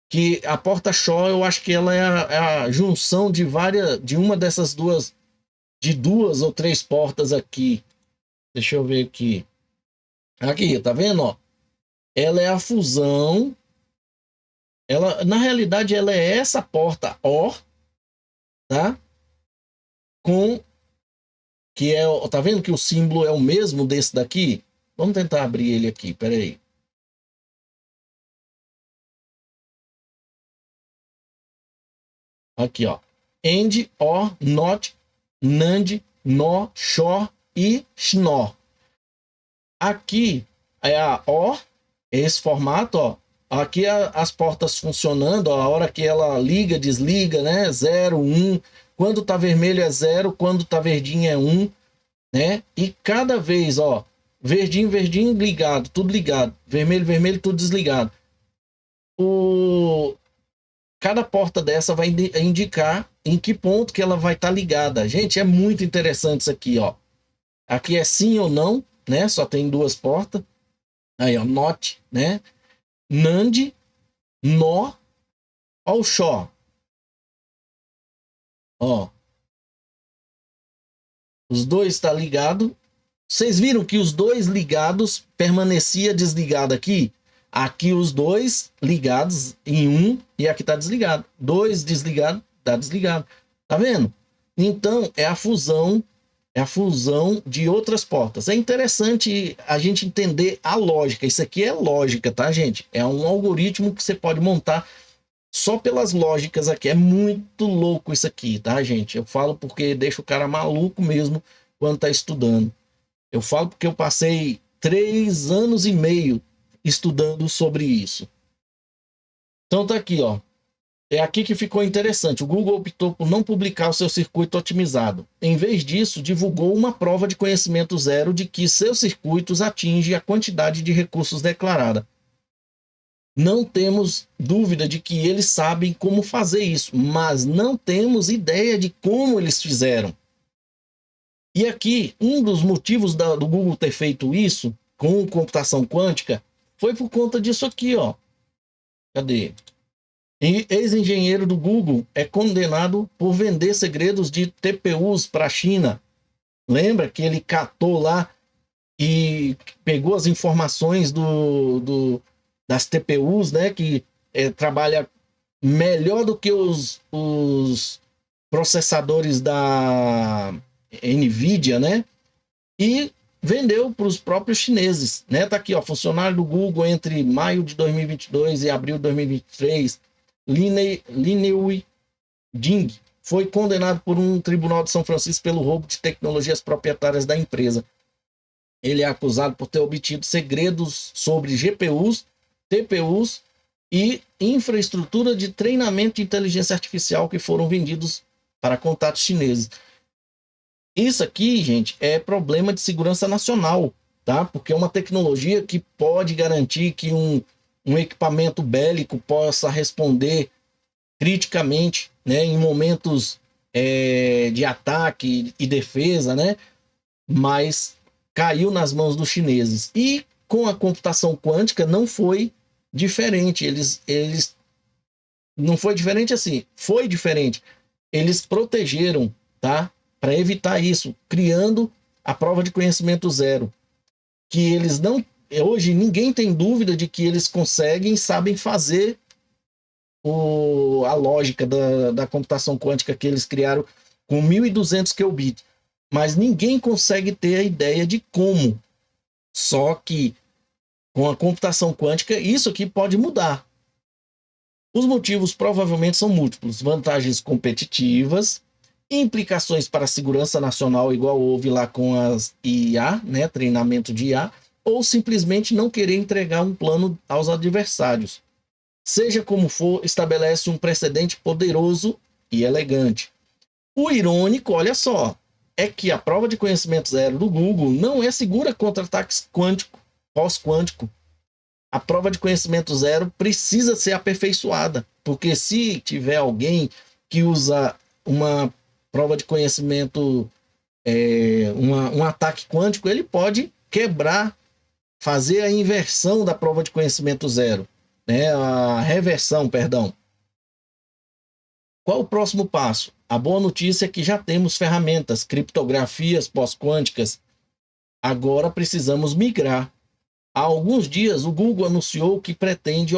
Que a porta SHOR, eu acho que ela é a junção de uma dessas duas ou três portas aqui. Deixa eu ver aqui. Aqui, tá vendo, ó? Ela é a fusão. Na realidade, ela é essa porta OR, tá? Tá vendo que o símbolo é o mesmo desse daqui? Vamos tentar abrir ele aqui, peraí. Aqui, ó. AND, OR, NOT, NAND, NOR, SHOR e SHNOR. Aqui é a OR, esse formato, ó. Aqui as portas funcionando, ó, a hora que ela liga, desliga, né? 0, 1. Quando tá vermelho é 0, quando tá verdinho é 1, né? E cada vez, ó, verdinho, verdinho, ligado, tudo ligado. Vermelho, vermelho, tudo desligado. Cada porta dessa vai indicar em que ponto que ela vai estar ligada. Gente, é muito interessante isso aqui, ó. Aqui é sim ou não, né? Só tem duas portas. Aí, ó, NOT, né? NAND, NOR, ó o SHOR. Ó. Os dois estão ligados Vocês viram que os dois ligados permanecia desligado aqui? Aqui os dois ligados em um e aqui tá desligado. Dois desligados, tá desligado. Tá vendo? Então é a fusão de outras portas. É interessante a gente entender a lógica. Isso aqui é lógica, tá, gente? É um algoritmo que você pode montar só pelas lógicas aqui. É muito louco isso aqui, tá, gente? Eu falo porque deixa o cara maluco mesmo quando tá estudando. Eu falo porque eu passei 3 anos e meio estudando sobre isso. Então tá aqui, ó. É aqui que ficou interessante. O Google optou por não publicar o seu circuito otimizado. Em vez disso, divulgou uma prova de conhecimento zero de que seus circuitos atingem a quantidade de recursos declarada. Não temos dúvida de que eles sabem como fazer isso, mas não temos ideia de como eles fizeram. E aqui, um dos motivos do Google ter feito isso com computação quântica foi por conta disso aqui, ó. Cadê? Ex-engenheiro do Google é condenado por vender segredos de TPUs para a China. Lembra que ele catou lá e pegou as informações das TPUs, né? Que trabalha melhor do que os processadores da NVIDIA, né? E vendeu para os próprios chineses, né? Tá aqui, ó, funcionário do Google entre maio de 2022 e abril de 2023, Linui Ding, foi condenado por um tribunal de São Francisco pelo roubo de tecnologias proprietárias da empresa. Ele é acusado por ter obtido segredos sobre GPUs, TPUs e infraestrutura de treinamento de inteligência artificial que foram vendidos para contatos chineses. Isso aqui, gente, é problema de segurança nacional, tá? Porque é uma tecnologia que pode garantir que um equipamento bélico possa responder criticamente, né, em momentos de ataque e defesa, né? Mas caiu nas mãos dos chineses. E com a computação quântica não foi diferente. Eles não foi diferente assim, foi diferente. Eles protegeram, tá? Para evitar isso, criando a prova de conhecimento zero, que eles não, hoje ninguém tem dúvida de que eles conseguem, sabem fazer a lógica da computação quântica que eles criaram com 1.200 qubits, mas ninguém consegue ter a ideia de como. Só que com a computação quântica isso aqui pode mudar. Os motivos provavelmente são múltiplos: vantagens competitivas, implicações para a segurança nacional, igual houve lá com as IA, né, treinamento de IA, ou simplesmente não querer entregar um plano aos adversários. Seja como for, estabelece um precedente poderoso e elegante. O irônico, olha só, é que a prova de conhecimento zero do Google não é segura contra ataques pós-quântico. A prova de conhecimento zero precisa ser aperfeiçoada, porque se tiver alguém que usa uma prova de conhecimento, um ataque quântico, ele pode quebrar, fazer a inversão da prova de conhecimento zero, né? A reversão, perdão. Qual o próximo passo? A boa notícia é que já temos ferramentas, criptografias pós-quânticas. Agora precisamos migrar. Há alguns dias, o Google anunciou que pretende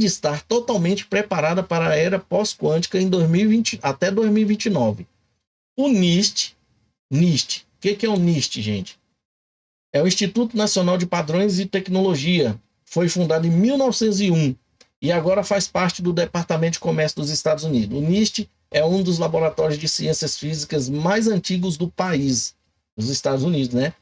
estar totalmente preparada para a era pós-quântica em 2020, até 2029. O NIST, o que é o NIST, gente? É o Instituto Nacional de Padrões e Tecnologia. Foi fundado em 1901 e agora faz parte do Departamento de Comércio dos Estados Unidos. O NIST é um dos laboratórios de ciências físicas mais antigos do país, dos Estados Unidos, né?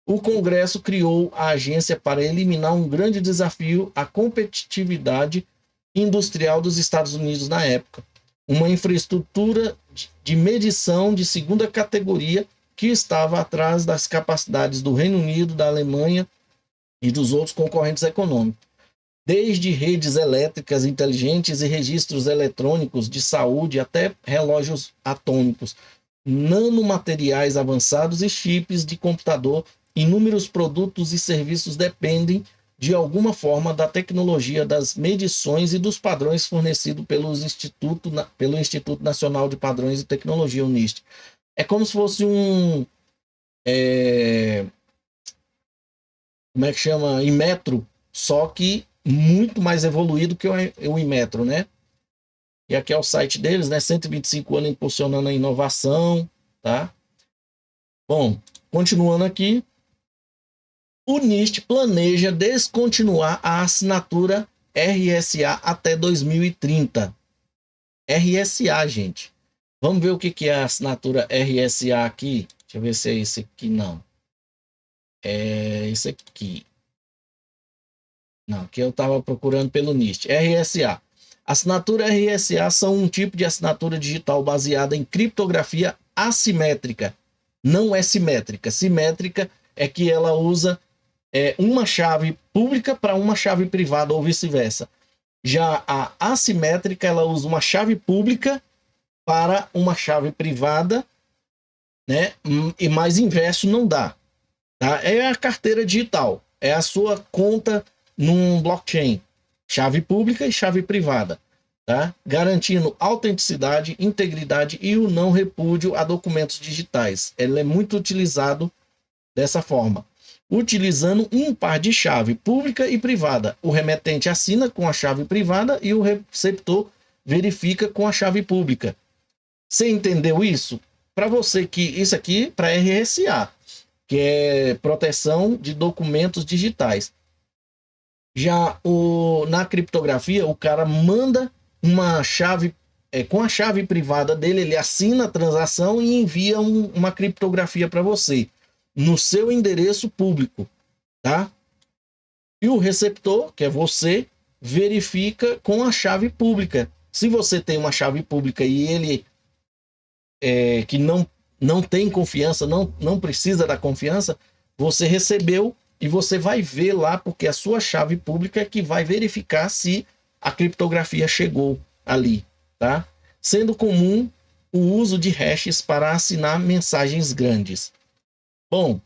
O Congresso criou a agência para eliminar um grande desafio à competitividade industrial dos Estados Unidos na época. Uma infraestrutura de medição de segunda categoria que estava atrás das capacidades do Reino Unido, da Alemanha e dos outros concorrentes econômicos. Desde redes elétricas inteligentes e registros eletrônicos de saúde até relógios atômicos, nanomateriais avançados e chips de computador, inúmeros produtos e serviços dependem de alguma forma da tecnologia, das medições e dos padrões fornecidos pelo Instituto Nacional de Padrões e Tecnologia, o NIST. É como se fosse como é que chama? Inmetro, só que muito mais evoluído que o Inmetro, né? E aqui é o site deles, né? 125 anos impulsionando a inovação, tá? Bom, continuando aqui, o NIST planeja descontinuar a assinatura RSA até 2030. RSA, gente. Vamos ver o que é a assinatura RSA aqui. Deixa eu ver se é esse aqui, não. É esse aqui. Não, que eu estava procurando pelo NIST. RSA. Assinatura RSA são um tipo de assinatura digital baseada em criptografia assimétrica. Não é simétrica. Simétrica é que ela usa uma chave pública para uma chave privada ou vice-versa. Já a assimétrica, ela usa uma chave pública para uma chave privada, né? E mais inverso não dá. Tá? É a carteira digital. É a sua conta num blockchain. Chave pública e chave privada. Tá? Garantindo autenticidade, integridade e o não repúdio a documentos digitais. Ele é muito utilizado dessa forma. Utilizando um par de chave pública e privada. O remetente assina com a chave privada e o receptor verifica com a chave pública. Você entendeu isso? Para você que isso aqui para RSA, que é proteção de documentos digitais. Já na criptografia, o cara manda uma chave com a chave privada dele, ele assina a transação e envia uma criptografia para você no seu endereço público, tá? E o receptor, que é você, verifica com a chave pública. Se você tem uma chave pública e ele que não tem confiança, não precisa da confiança, você recebeu e você vai ver lá, porque a sua chave pública é que vai verificar se a criptografia chegou ali, tá? Sendo comum o uso de hashes para assinar mensagens grandes. Bom,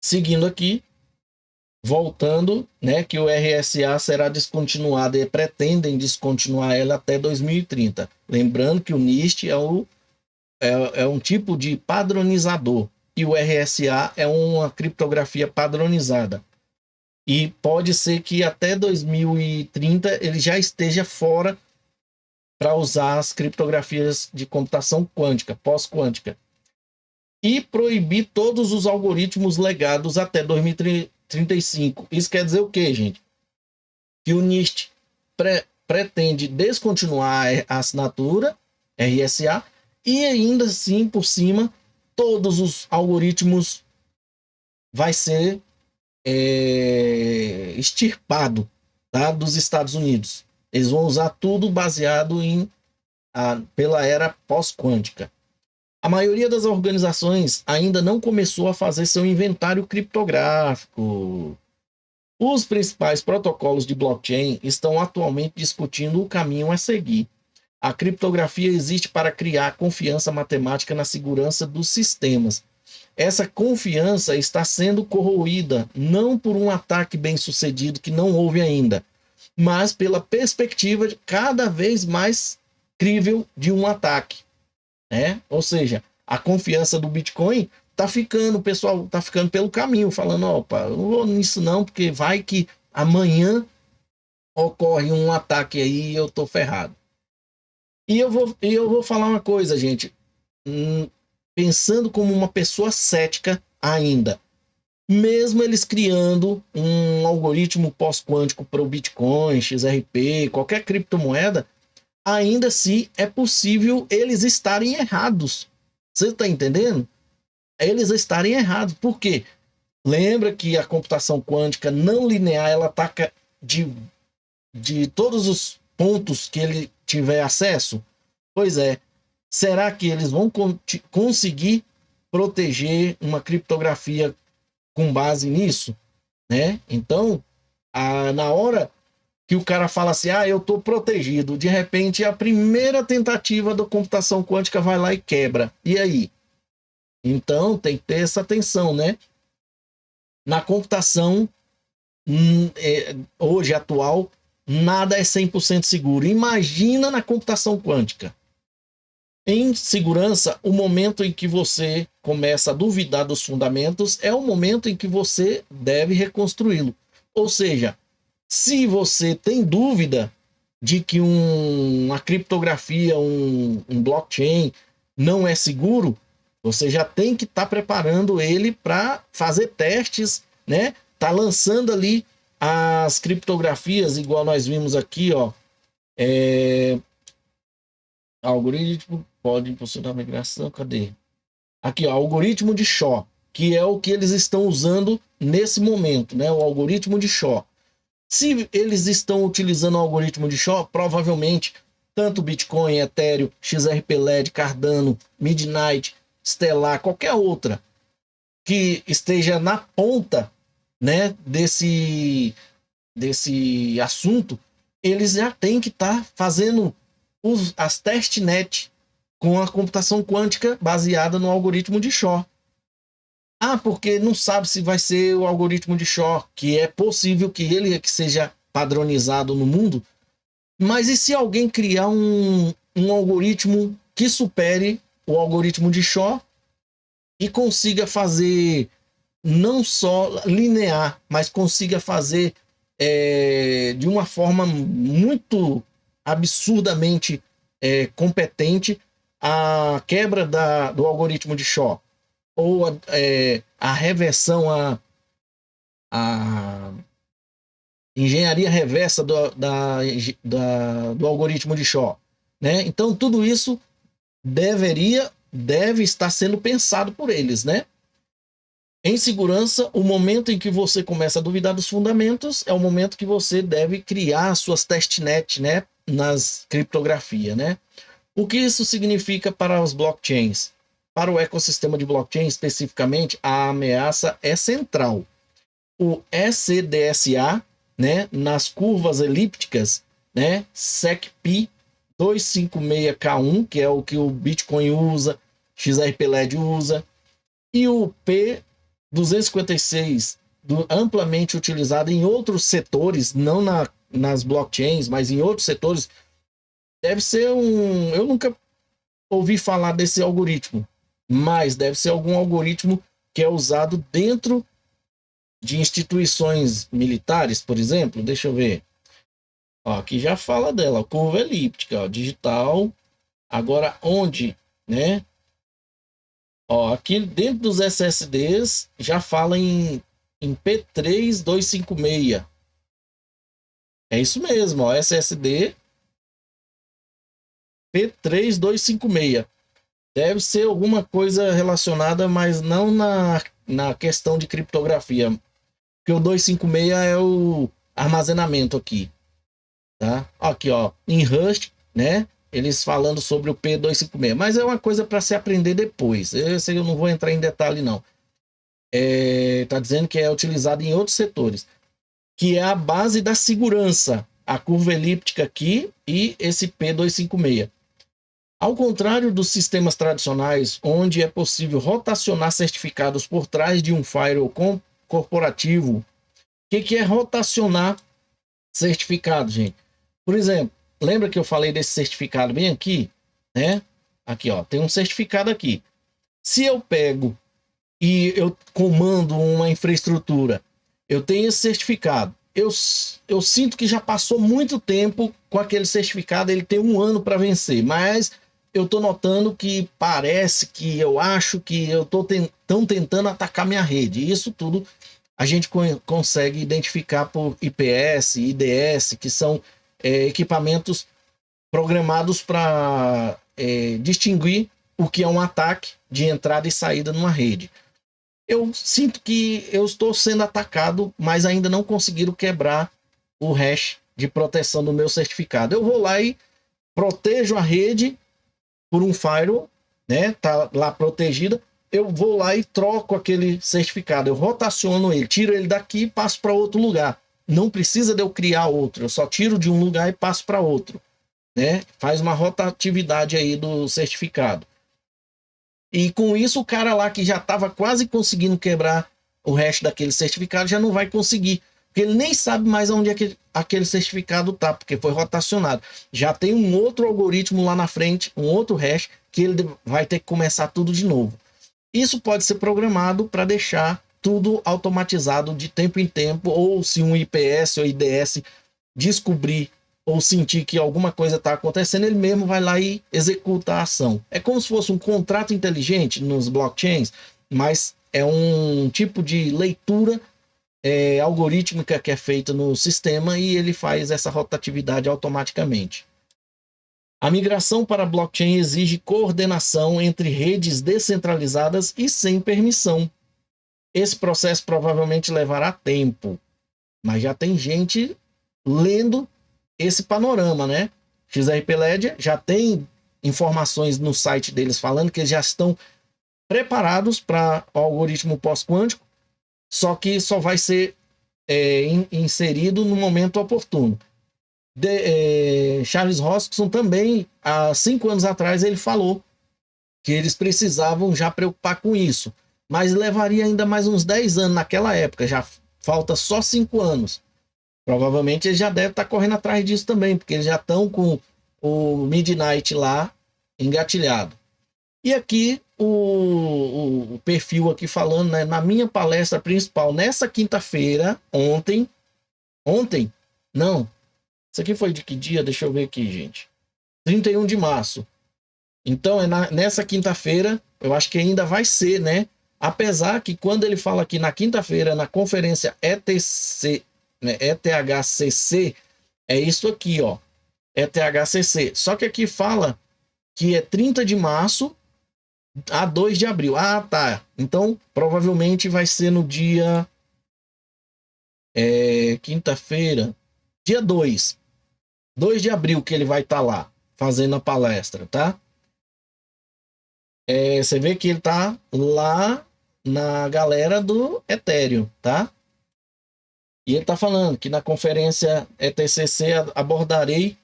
seguindo aqui, voltando, né, que o RSA será descontinuado e pretendem descontinuar ela até 2030. Lembrando que o NIST é um tipo de padronizador e o RSA é uma criptografia padronizada. E pode ser que até 2030 ele já esteja fora para usar as criptografias de computação quântica, pós-quântica. E proibir todos os algoritmos legados até 2035. Isso quer dizer o quê, gente? Que o NIST pretende descontinuar a assinatura RSA e ainda assim, por cima, todos os algoritmos vai ser extirpado, tá, dos Estados Unidos. Eles vão usar tudo baseado pela era pós-quântica. A maioria das organizações ainda não começou a fazer seu inventário criptográfico. Os principais protocolos de blockchain estão atualmente discutindo o caminho a seguir. A criptografia existe para criar confiança matemática na segurança dos sistemas. Essa confiança está sendo corroída não por um ataque bem-sucedido que não houve ainda, mas pela perspectiva de cada vez mais crível de um ataque. Né? Ou seja, a confiança do Bitcoin tá ficando, o pessoal tá ficando pelo caminho, falando, opa, eu não vou nisso não, porque vai que amanhã ocorre um ataque aí e eu tô ferrado. E eu vou falar uma coisa, gente, pensando como uma pessoa cética ainda, mesmo eles criando um algoritmo pós-quântico para o Bitcoin, XRP, qualquer criptomoeda, ainda assim é possível eles estarem errados. Você está entendendo? Eles estarem errados. Por quê? Lembra que a computação quântica não linear, ela ataca de todos os pontos que ele tiver acesso? Pois é. Será que eles vão conseguir proteger uma criptografia com base nisso? Né? Então, na hora que o cara fala assim, eu estou protegido, de repente a primeira tentativa da computação quântica vai lá e quebra. E aí? Então tem que ter essa atenção, né? Na computação hoje atual, nada é 100% seguro. Imagina na computação quântica. Em segurança, o momento em que você começa a duvidar dos fundamentos é o momento em que você deve reconstruí-lo. Ou seja, se você tem dúvida de que uma criptografia, um blockchain não é seguro, você já tem que estar preparando ele para fazer testes, né? Tá lançando ali as criptografias, igual nós vimos aqui, ó. Algoritmo pode impulsionar a migração, cadê? Aqui, ó, algoritmo de Shaw, que é o que eles estão usando nesse momento, né? O algoritmo de Shaw. Se eles estão utilizando o algoritmo de Shaw, provavelmente tanto Bitcoin, Ethereum, XRP-LED, Cardano, Midnight, Stellar, qualquer outra que esteja na ponta, né, desse assunto, eles já têm que estar fazendo as testnet com a computação quântica baseada no algoritmo de Shaw. Ah, porque não sabe se vai ser o algoritmo de Shaw, que é possível que ele que seja padronizado no mundo, mas e se alguém criar um algoritmo que supere o algoritmo de Shaw e consiga fazer não só linear, mas consiga fazer de uma forma muito absurdamente competente a quebra do algoritmo de Shaw, ou a reversão, a engenharia reversa do algoritmo de Shaw, né? Então tudo isso deve estar sendo pensado por eles, né? Em segurança, o momento em que você começa a duvidar dos fundamentos é o momento que você deve criar suas testnet, né, nas criptografias, né? O que isso significa para os blockchains? Para o ecossistema de blockchain, especificamente, a ameaça é central. O ECDSA, né, nas curvas elípticas, né, SECP 256K1, que é o que o Bitcoin usa, XRP-LED usa, e o P256, amplamente utilizado em outros setores, não nas blockchains, mas em outros setores, deve ser eu nunca ouvi falar desse algoritmo, mas deve ser algum algoritmo que é usado dentro de instituições militares, por exemplo. Deixa eu ver. Ó, aqui já fala dela, curva elíptica, ó, digital. Agora, onde, né? Ó, aqui dentro dos SSDs já fala em P3256. É isso mesmo, ó, SSD P3256. Deve ser alguma coisa relacionada, mas não na questão de criptografia. Porque o 256 é o armazenamento aqui. Tá? Aqui, ó, em Rust, né? Eles falando sobre o P256. Mas é uma coisa para se aprender depois. Esse eu não vou entrar em detalhe, não. Tá dizendo que é utilizado em outros setores. Que é a base da segurança. A curva elíptica aqui e esse P256. Ao contrário dos sistemas tradicionais, onde é possível rotacionar certificados por trás de um firewall corporativo, o que é rotacionar certificado, gente? Por exemplo, lembra que eu falei desse certificado bem aqui? Né? Aqui, ó, tem um certificado aqui. Se eu pego e eu comando uma infraestrutura, eu tenho esse certificado. Eu sinto que já passou muito tempo com aquele certificado, ele tem 1 ano para vencer, mas eu estou notando que parece que eu acho que eu estão tentando atacar minha rede. Isso tudo a gente consegue identificar por IPS, IDS, que são equipamentos programados para distinguir o que é um ataque de entrada e saída numa rede. Eu sinto que eu estou sendo atacado, mas ainda não conseguiram quebrar o hash de proteção do meu certificado. Eu vou lá e protejo a rede por um firewall, né? Tá lá protegida. Eu vou lá e troco aquele certificado. Eu rotaciono ele, tiro ele daqui e passo para outro lugar. Não precisa de eu criar outro. Eu só tiro de um lugar e passo para outro, né? Faz uma rotatividade aí do certificado. E com isso, o cara lá que já estava quase conseguindo quebrar o hash daquele certificado já não vai conseguir. Porque ele nem sabe mais onde aquele certificado está, porque foi rotacionado. Já tem um outro algoritmo lá na frente, um outro hash, que ele vai ter que começar tudo de novo. Isso pode ser programado para deixar tudo automatizado de tempo em tempo, ou se um IPS ou IDS descobrir ou sentir que alguma coisa está acontecendo, ele mesmo vai lá e executa a ação. É como se fosse um contrato inteligente nos blockchains, mas é um tipo de leitura algorítmica que é feita no sistema e ele faz essa rotatividade automaticamente. A migração para blockchain exige coordenação entre redes descentralizadas e sem permissão. Esse processo provavelmente levará tempo, mas já tem gente lendo esse panorama, né? XRP Ledger já tem informações no site deles falando que eles já estão preparados para o algoritmo pós-quântico, só que só vai ser inserido no momento oportuno. Charles Hoskinson também, há 5 anos atrás, ele falou que eles precisavam já preocupar com isso, mas levaria ainda mais uns 10 anos naquela época, já falta só 5 anos. Provavelmente eles já devem estar correndo atrás disso também, porque eles já estão com o Midnight lá engatilhado. E aqui o perfil aqui falando, né, na minha palestra principal, nessa quinta-feira, ontem, não, isso aqui foi de que dia? Deixa eu ver aqui, gente. 31 de março. Então, nessa quinta-feira, eu acho que ainda vai ser, né? Apesar que quando ele fala aqui na quinta-feira, na conferência ETHCC, é isso aqui, ó. ETHCC. Só que aqui fala que é 30 de março a 2 de abril. Ah, tá. Então, provavelmente vai ser no dia... quinta-feira, dia 2 de abril que ele vai estar lá fazendo a palestra, tá? Você vê que ele tá lá na galera do Ethereum, tá? E ele tá falando que na conferência ETHCC abordarei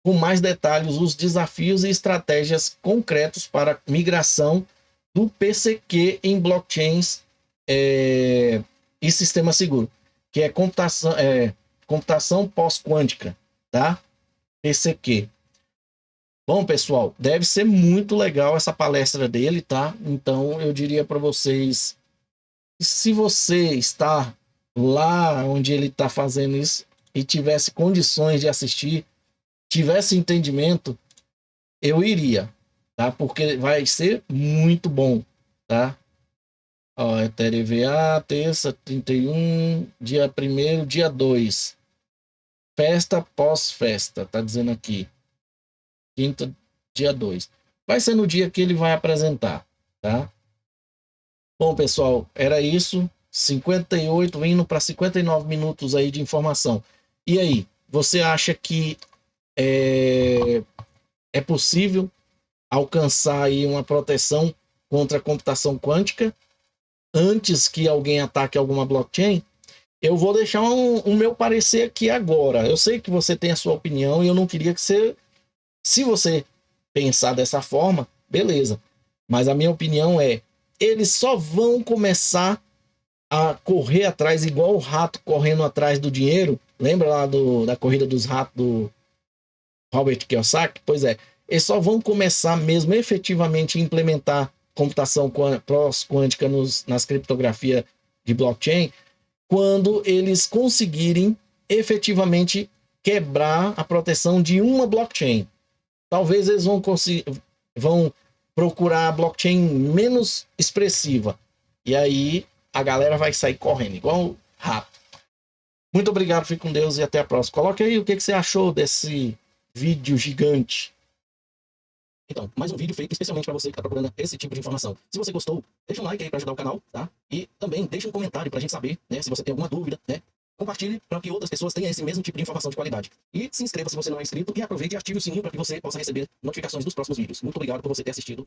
com mais detalhes os desafios e estratégias concretos para migração do PCQ em blockchains e sistema seguro, que é computação pós-quântica, tá? PCQ. Bom, pessoal, deve ser muito legal essa palestra dele, tá? Então, eu diria para vocês, se você está lá onde ele está fazendo isso e tivesse condições de assistir, tivesse entendimento, eu iria, tá? Porque vai ser muito bom, tá? Ó, ETHVA, terça, 31, dia 1º, dia 2. Festa pós-festa, tá dizendo aqui. Quinta, dia 2. Vai ser no dia que ele vai apresentar, tá? Bom, pessoal, era isso. 58, indo para 59 minutos aí de informação. E aí, você acha que é possível alcançar aí uma proteção contra a computação quântica antes que alguém ataque alguma blockchain? Eu vou deixar o meu parecer aqui agora. Eu sei que você tem a sua opinião e eu não queria que você... Se você pensar dessa forma, beleza. Mas a minha opinião é, eles só vão começar a correr atrás, igual o rato correndo atrás do dinheiro. Lembra lá da corrida dos ratos do Robert Kiyosaki? Pois é. Eles só vão começar mesmo efetivamente a implementar computação pós-quântica nas criptografias de blockchain quando eles conseguirem efetivamente quebrar a proteção de uma blockchain. Talvez eles vão procurar a blockchain menos expressiva. E aí a galera vai sair correndo, igual rato. Muito obrigado, fique com Deus e até a próxima. Coloque aí o que você achou desse vídeo gigante. Então, mais um vídeo feito especialmente para você que está procurando esse tipo de informação. Se você gostou, deixa um like aí para ajudar o canal, tá? E também deixa um comentário para a gente saber, né? Se você tem alguma dúvida, né? Compartilhe para que outras pessoas tenham esse mesmo tipo de informação de qualidade. E se inscreva se você não é inscrito e aproveite e ative o sininho para que você possa receber notificações dos próximos vídeos. Muito obrigado por você ter assistido.